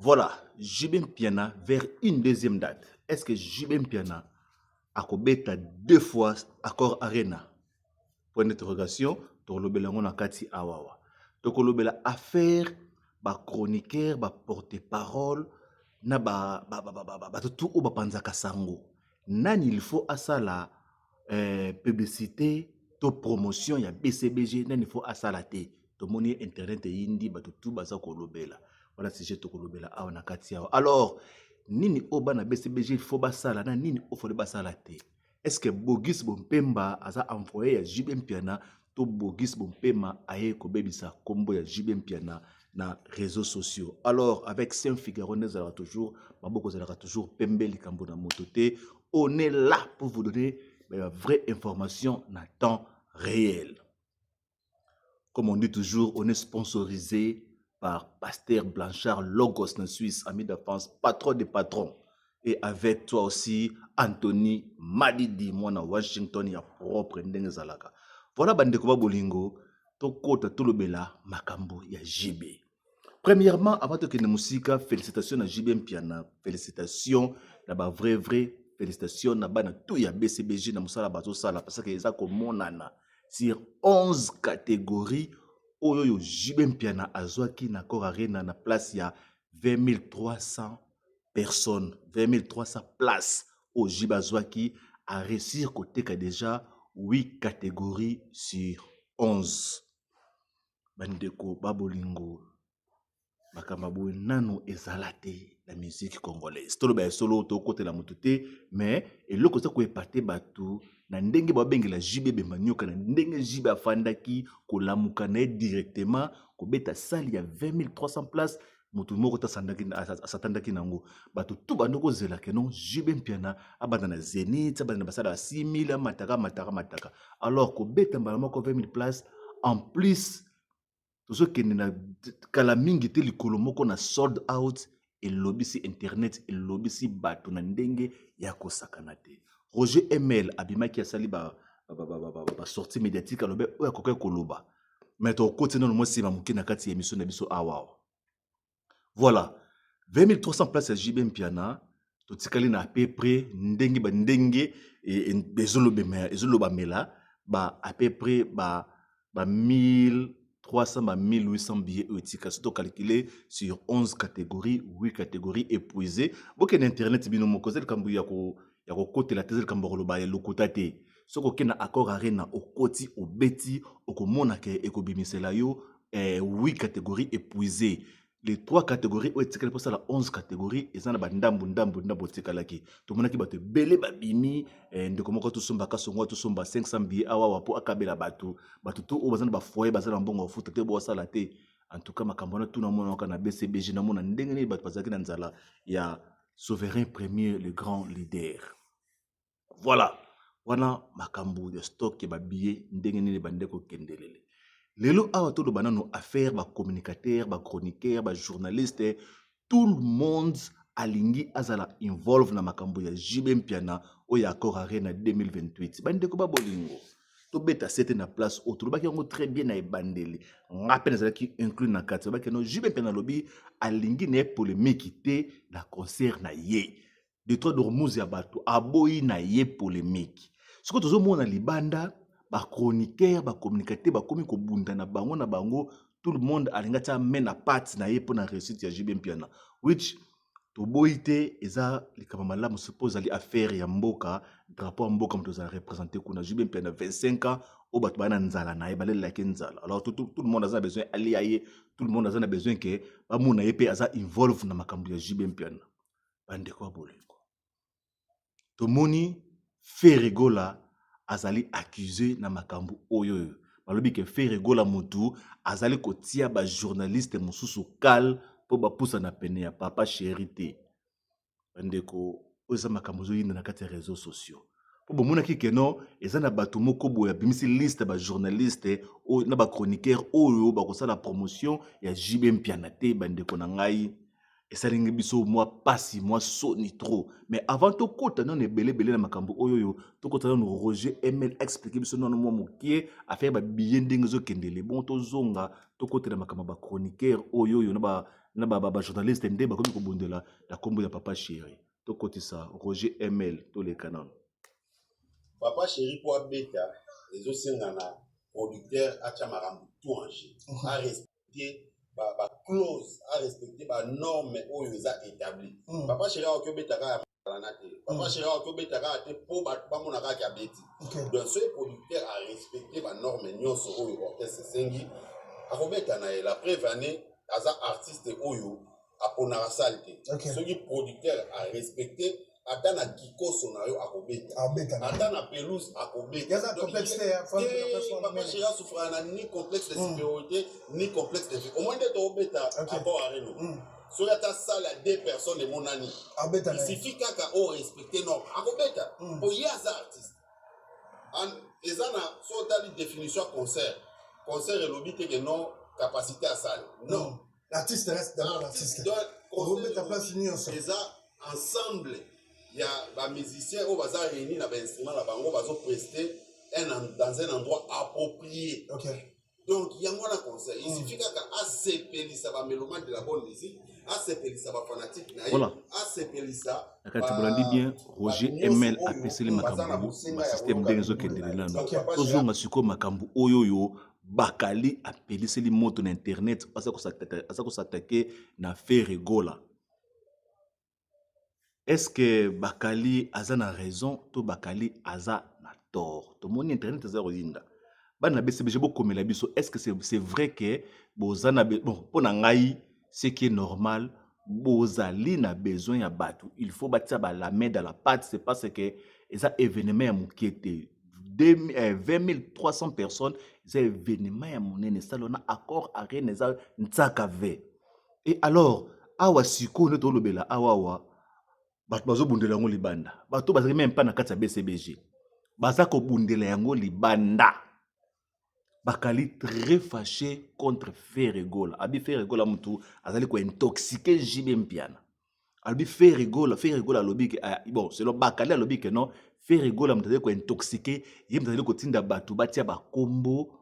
Voilà, JB Mpiana vers une deuxième date. Est-ce que JB Mpiana a kobeta deux fois accord Arena? Point d'interrogation, tolobela ngona kati awawa. Tokolobela affaire ba chroniqueur, ba porte-parole na ba tout o ba panzaka sango. Nani il faut asala publicité to promotion ya BCBG nani il faut asala te. Tomoni internet yindi ba tout baza kolobela. Voilà sujet tokolobela awa na kati awa. Alors nini oba na BCBG il faut basala na nini o faut basala te. Est-ce que Bogis Bompemba a envoyé à JB Mpiana to Bogis Bompema aye kobebisa kombo ya JB Mpiana na réseaux sociaux? Alors avec Saint Figaro nous allons toujours maboko zalaka toujours pembe likambo na mototé. On est là pour vous donner la vraie information na temps réel. Comme on dit toujours, on est sponsorisé par Pasteur Blanchard Logos en Suisse, ami de France, patron des patrons. Et avec toi aussi, Anthony Madidi, moi na Washington, il y a propre Ndengezalaka. Voilà, Bandeko Bolingo, Tokota Tolobela, Makambo, il y a JB. Premièrement, avant de la musique, félicitations à JB Mpiana, félicitations, na vrai, félicitations na tout ya BCBG na musala bazo sala, parce que ça comme monana sur 11 catégories, oyo JB Mpiana azwaki na kor arena na place ya 20 300 personnes, 20 300 places au Jibazwaki a réussi côté que déjà 8 catégories sur 11. Bandeko Babolingo, Makamabou nano ezalate la musique congolaise. Tolo ba solo to côté la motute, mais et le côté ko epate batu na ndenge ba bengi la JB Bemanyoka na ndenge JB afandaki ko lamuka na directement ko beta salle ya 20 300 places. Mutu moko ta satandaki nango bato tout bandoko zela ke non JB Mpiana abanda na Zénith abanda basala 6000 mataka alors ko beta mbala moko 20000 places en plus tout ce qui na kala mingi te likolo moko na sold out et lobisi internet et lobisi bato na ndenge ya kosakana te. Roger ML abimaki asali ba sortie médiatique alobe oya kokoy koloba mais to côté non mo sima muki na kati émission na biso awa. Voilà, 20 300 places à JB Mpiana, tout ce qui est à peu près, ndenge, et ezoloba mela, à peu près, 1300, 1800 billets éthiques, surtout calculé sur 11 catégories, 8 catégories épuisées. Beaucoup d'internet, bino mokoze, le kambu yako côté la thèse, le kambu roloba, le kotate. Ce qu'on a accord arena au koti, au beti, au komonake, et kobimisela yo, 8 catégories épuisées. Les 3 catégories où est pour ça la 11 catégories et ça na ndambu tikalaki to monaki bato belé babimi ndeko moko to somba ka songo to somba 500 billets awa wapo akabela bato to o bazana ba foyer bazana mbongo futa te bo sala te. En tout cas makambo na tuna mona ka na BCBG na mona ndenge ni bato bazaki na nzala ya souverain premier le grand leader. Voilà wana makambo de stock ya ba billets ndenge ni bandeko kendelele. Lelo awa to do banano affaire ba communicateur, ba chroniqueur, ba journaliste, tout le monde alingi azala involve na makambo ya JB Mpiana o ya accord arena 2028. Bandeko ba bolingo. To beta c'était na place autre ba ki ngo très bien na ebandeli. Ngapena zala ki inclus na kati ba ki no JB Mpiana lobby alingi ne polémique te na concert na ye. De toi dormuzi ya bato aboyi na ye polémique. Ce que tozo mona libanda ba chroniqueur, ba communicateur, ba komi ko bunda na bango, tout le monde alingati amena part na ye pour na réussite ya JB Mpiana. Which to boite eza likama malamu suppose ali affaire ya mboka, drapeau mboka mto za représenter kuna JB Mpiana 25 ans au bato bana nzala na ye balé la nzala. Alors tout le monde a besoin ali aye, tout le monde a besoin que ba mona ye pe aza involve na makambo ya JB Mpiana. Bande kwa bolingo. To moni Ferregola azali accusé na makambu oyo balobi ke Ferregola mutu azali kotia ba journaliste mususu kal po ba pousa na pene ya papa chéri bandeko oza makambu zo yinda na kati ya réseaux sociaux po bomona ki keno eza na bato moko boya bimisi liste ba journaliste o na ba chroniqueur oyo ba kosala promotion ya JB Mpiana te bandeko na ngai et ça lingi biso moi passi moi soni trop mais avant to kota non belé na makambo oyoyo to kota non Roger ML expliquer biso non moi mokie a faire ba billet ndenge zo kendele bon to zonga to kota na makambo ba chroniqueur oyoyo na ba journaliste ndé ba komi ko bondela la kombo ya papa chéri to koti ça Roger ML to les canons papa chéri pour beta les osengana producteur a chamarambu tout en jeu a respecter ba clause à respecter ba norme oyo za établi papa chéri a okobeta ka planate papa chéri a okobeta ka te po ba mona ka ka beti donc ce producteur a respecté ba norme nyonso oyo orchestre sengi a kobeta na la preuve année aza artiste oyo apona salte ce qui producteur a respecté atana kikoso na yo akobeta atana pelouse akobeta yaza complexe papa chéri a souffert ni complexe de supériorité ni complexe de au moins de obeta accord areno so yata salle à 2 personnes de mon ami il suffit kaka o respecter non akobeta o yaza artiste en ezana so tali définition concert et l'obité que non capacité à salle non l'artiste reste d'abord l'artiste on met ta place union ça ensemble. Il y a des musiciens qui sont réunis dans un instrument, qui sont prestés dans un endroit approprié. Donc, il y a un concert. Il suffit qu'à s'épeler ça va mélomane de la bonne musique, à s'épeler ça va fanatique, à s'épeler ça. Quand tu dis bien, Roger ML a passé le makambu, le système d'enzo qui est là. Toujours ma suko makambu oyoyo. Bakali a appelé les mots sur internet parce que s'attaquer na fait rigola. Est-ce que Bakali a raison ou Bakali a tort? Tout le monde internet est rozinda. Est-ce que c'est vrai que bozana bon pour nangai ce qui est normal bozali na besoin ya batu il faut bâtir la main dans la pâte c'est parce que ça événement ya mukete 20 300 personnes c'est événement ya monene salona accord arena za ntsakave et alors awa siko ne to lobela awa bato bazobundela yango libanda bato bazali même pas na kati ya BCBG baza ko bundela yango libanda Bakali très fâché contre Ferregola abi Ferregola mutu azali ko intoxiquer JB Mpiana abi Ferregola lobi que bon c'est le Bakali lobi que non Ferregola mutu azali ko intoxiquer yem azali ko tinda bato batia ba kombo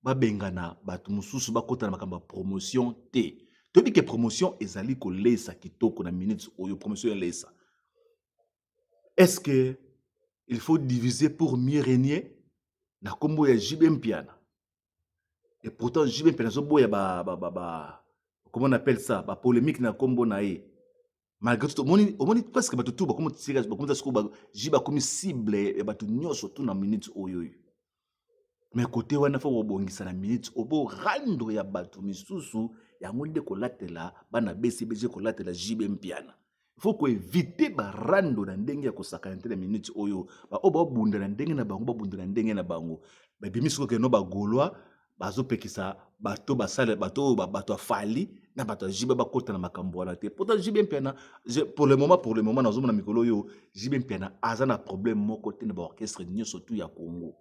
babengana bato mususu bakota na makamba promotion te tobi que promotion ezali ko lesa kitoko na minutes oyo promotion lesa. Est-ce que il faut diviser pour mieux régner? Na kombo ya JB Mpiana. Et pourtant JB Mpiana so boya comment on appelle ça? Ba polémique na kombo na e. Malgré tout omoni presque bato tout ba comme tirage ba comme ça sko ba JB comme cible et bato nyoso tout na minute oyo. Mais côté wana fa obongisa na minute obo rando ya bato misusu ya ngonde ko latela bana BCBG ko latela JB Mpiana. Il faut qu'on évite ba rando na ndenge ya kosaka na minutes oyo ba oba bunda na ndenge na bango ba bunda na ndenge na bango ba bimiso ke no ba golwa bazo pekisa bato basale bato afali na bato jibe ba kota na makambo wana te pourtant JB Mpiana pour le moment na zomo na mikolo yo JB Mpiana aza na problème moko te na ba orchestre nyoso tout ya Congo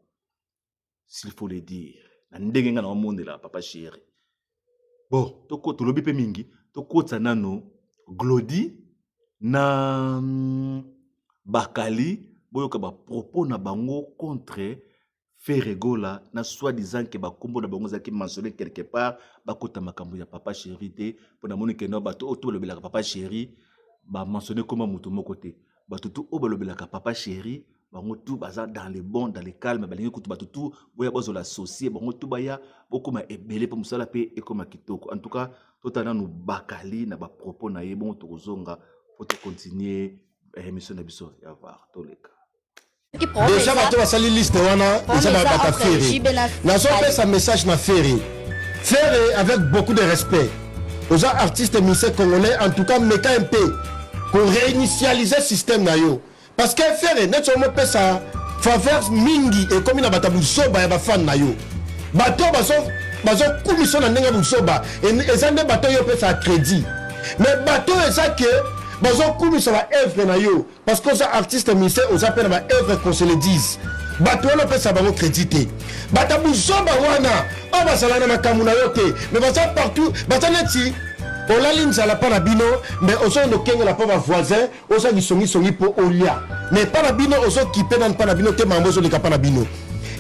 s'il faut le dire na ndenge nga na monde la papa chéri bon to ko to lobi pe mingi to kota nano Glody na Bakali boyoka ba propos na bango contre Ferregola na soi-disant que ba kombo na bango zaki mentionné quelque part ba kota makambo ya papa chéri te pona moni ke no bato to lobelaka papa chéri ba mentionné comme mutu moko te bato tout o lobelaka papa chéri bango tout baza dans les bons dans les calmes balingi kutu bato tout boya bozo l'associer bango tout baya bokoma ebele po musala pe e koma kitoko en tout cas totana no Bakali na ba propos na ye bon to kozonga pour continuer émission d'abison et avoir tous les cas. Déjà, tu vas salir liste wana, ça va pas Ferry. N'a pas sa message na Ferry. Ferry avec beaucoup de respect. Aux artistes musiciens congolais, en tout cas, mettez un peu pour réinitialiser le système na yo. Parce que Ferry, net seulement peut ça faveur mingi et comme il a batabu soba ya ba fan na yo. Bato bazo commission na ndenge bu soba et ça ne bato yo peut ça crédit. Mais bato ça que bazo kumi sur la œuvre na yo parce que ça artiste musicien on appelle ma œuvre qu'on se le dise bato on peut ça bango crédité batabu soba wana on va sala na makamuna yote mais baza partout baza neti olali nzala pa na bino mais ozondo kengela pa bavoisin ozangi songisongi mpo olia mais pa na bino ozokipe nani pa na bino te mambo ozoleka pa na bino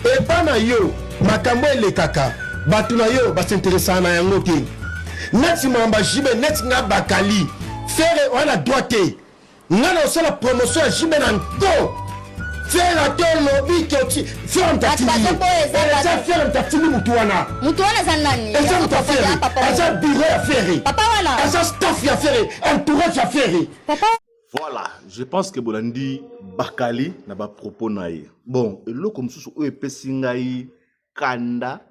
epa na yo makambo elekaka bato na yo basinteresaka na yango te neti mamba jibe neti nga bakali fere wana droit te nga na osala promotion ya jibe na nto fere ate olobi ke oti fere mtatili eza fere mtatili mutu wana eza nani eza mutu afere eza bureau ya fere eza staff ya fere entourage ya fere. Voilà, je pense que Bolandi Bakali n'a pas propos naïe. Bon, et là comme sous eux pesingai kanda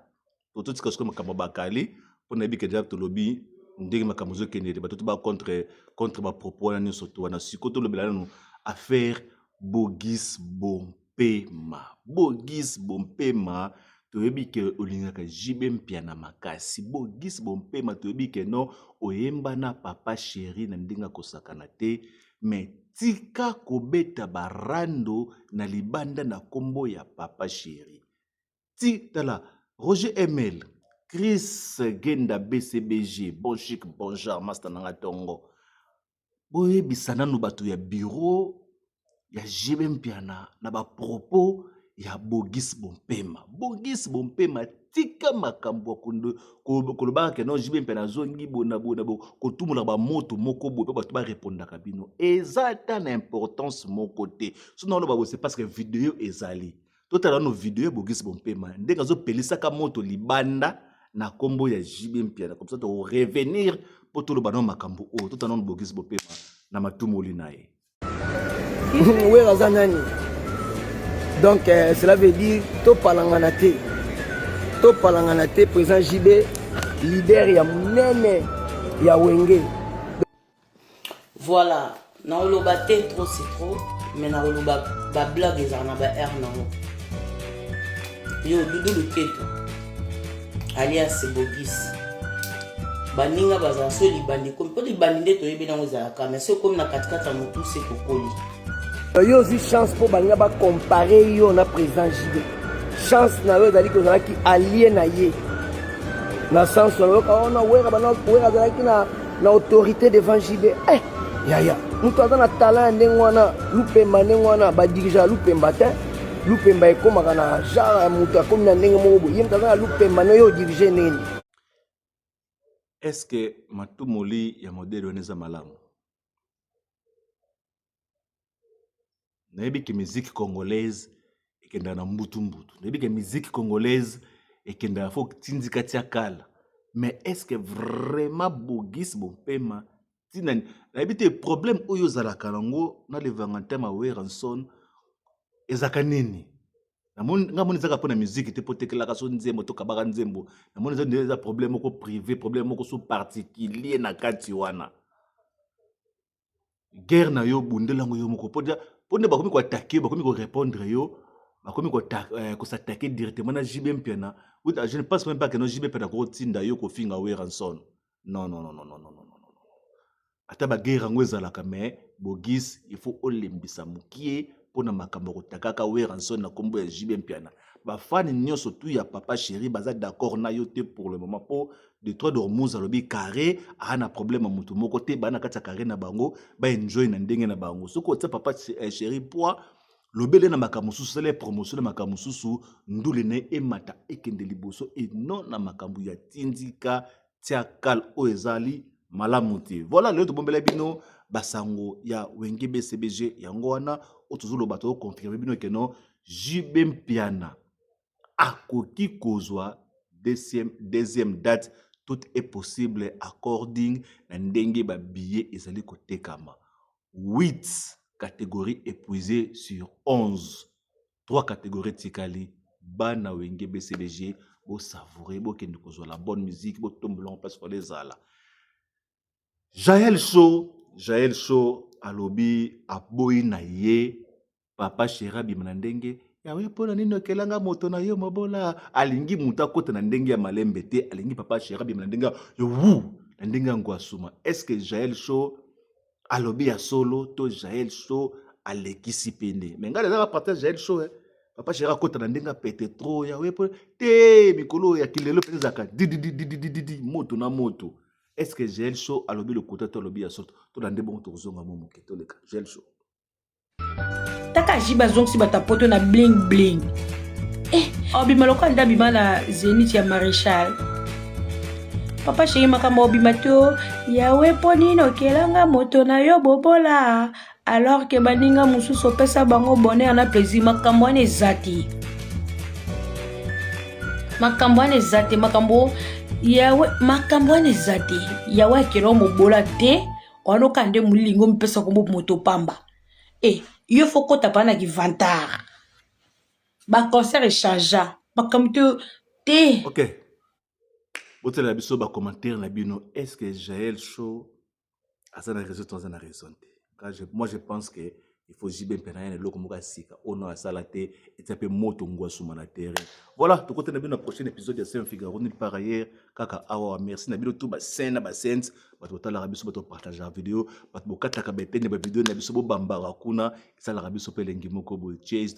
pour tout ce que je comme Bakali pour ne que déjà tout lobby ndenge makamuzo kenede ba tout ba contre ba propos na surtout na sikoto le belano affaire Bogis Bompema toyebi ke olingaka jibe mpia na makasi Bogis Bompema toyebi ke no oyemba na papa chéri na ndinga kosakana te mais tika kobeta barando na libanda na kombo ya papa chéri ti tala Roger Emel Chris Genda BCBG bon chic bonjour master nanga tongo boyebisa nanu bato ya bureau ya jibe mpia na ba propos ya Bogis Bompema tika makambo kondo kolobaka ke non jibe mpena zongi bona kotumula ba moto moko bo ba to ba répondre ka bino ezata na importance mon côté sinon lo ba c'est parce que vidéo ezali totala no vidéo Bogis Bompema ndenga zo pelisa ka moto libanda na kombo ya jibe mpena comme ça to revenir pour tout le banon makambo o totala no Bogis Bompema na matumoli nae oui razanani. Donc cela veut dire to palanganate président JB leader ya munene ya wenge. Voilà, na oloba te trop c'est trop mais na oloba ba blague ezana ba air nango. Yo Dudu Luketo alias Bogis baninga baza so libandi comme po libandi nde toyebi nango ezalaka mais so comme na katikata motu se kokoli. Yo aussi chance pour banga ba comparer yo na président JB. Chance na yo dali ko zalaki allié na ye. Na sens na yo ka ona wera zalaki na autorité devant JB. Ya. Mutu azana talent ndengwana Lupemba ndengwana ba dirigeant Lupemba te. Lupemba ekomaka na genre mutu akomi na ndenge moko boye. Mutu azana Lupemba no yo diriger nini. Est-ce que matumoli ya modèle oneza malamu? Nayebi que musique congolaise ekenda na mbutu. Nayebi que musique congolaise ekenda fo tindika tia kala. Mais est-ce que vraiment Bogis Bompema tinani nayebi te problème oyo zalaka nango na le Vangantin Weranson ezaka nini? Ngamoni zaka pona musique te potekela ka so nzembo to kabaka nzembo. Namoni za problème moko privé, problème moko so particulier na kati wana. Guerre na yo bundelango yo moko Pone bakomi ko attaquer, bakomi ko répondre yo, bakomi ko s'attaquer directement na JB Mpiana. Je ne pense même pas que no JB Mpiana ko tinda yo ko finga Weranson. Non. Ata ba guerre ngo ezalaka mais Bogis il faut olembisa mukie pona makambo ko takaka Weranson na kombo ya JB Mpiana. Ba fan nyonso tu ya papa chéri baza d'accord na yo te pour le moment pour de trois dormous alobi carré ana problème mutu moko te bana kata carré na bango ba enjoy na ndenge na bango soko tsa papa chéri poa lobele na makamusu sele promotion na makamusu ndule ne emata ekende liboso et non na makambu ya tindika tia kal o ezali malamuti. Voilà le to bombela bino basango ya wenge BCBG yango wana otuzulu bato confirmer bino ke no JB Mpiana akoki kozwa deuxième date. Tout est possible according na ndenge ba billet ezali kotekama. 8 catégories épuisées sur 11. 3 catégories tikali bana wenge BCBG bo savourer bo kende kozwa la bonne musique bo tombolon passe pour les ala. Jaël Show alobi aboyi na ye papa Sherabi manandenge ya we pona nino kelanga moto na yo mobola alingi muta kota na ndenge ya malembe te alingi papa Sherabi na ndenge yo na ndenge ngwa suma. Est-ce que Jaël Show alobi ya solo to Jaël Show alekisi pende mais ngala za partage Jaël Show papa Sherabi kota na ndenge pete trop ya we pona te mikolo ya kilelo penzaka di moto na moto est-ce que Jaël Show a lobby le côté to lobby à sorte to dans des bons tourzonga momoke to le cas Jaël Show taka jiba zonk si batapoto na bling bling obima lokola nda bima na Zénith ya Maréchal papa chéri makambo obima to yawe mpo nini okelanga moto na yo bobola alors ke baninga mosusu opesa bango bonheur na plaisir makambo wana eza te makambo wana eza te makambo wana eza te yawe akela mobola te wana okande molingo mipesa kombo moto pamba yo fo kota pa na kivantara baconcert echangea makambo te ok botela na biso bacommentaire na bino est-ce que Jaël Show aza na raison to aza na raison te moi je pense que il faut jibe mpena ya eloko moko asika ono asala te etia mpe moto ngwa suma na terrain voilà tokote na bino na prochain épisode ya Saint Figaro nulle part ailleurs kaka awa merci na bino tout bascène bascène bato botalaka biso bato partager vidéo bato bokataka betene bavideo na biso bobambaka kuna esalaka biso mpe elengi moko boye chase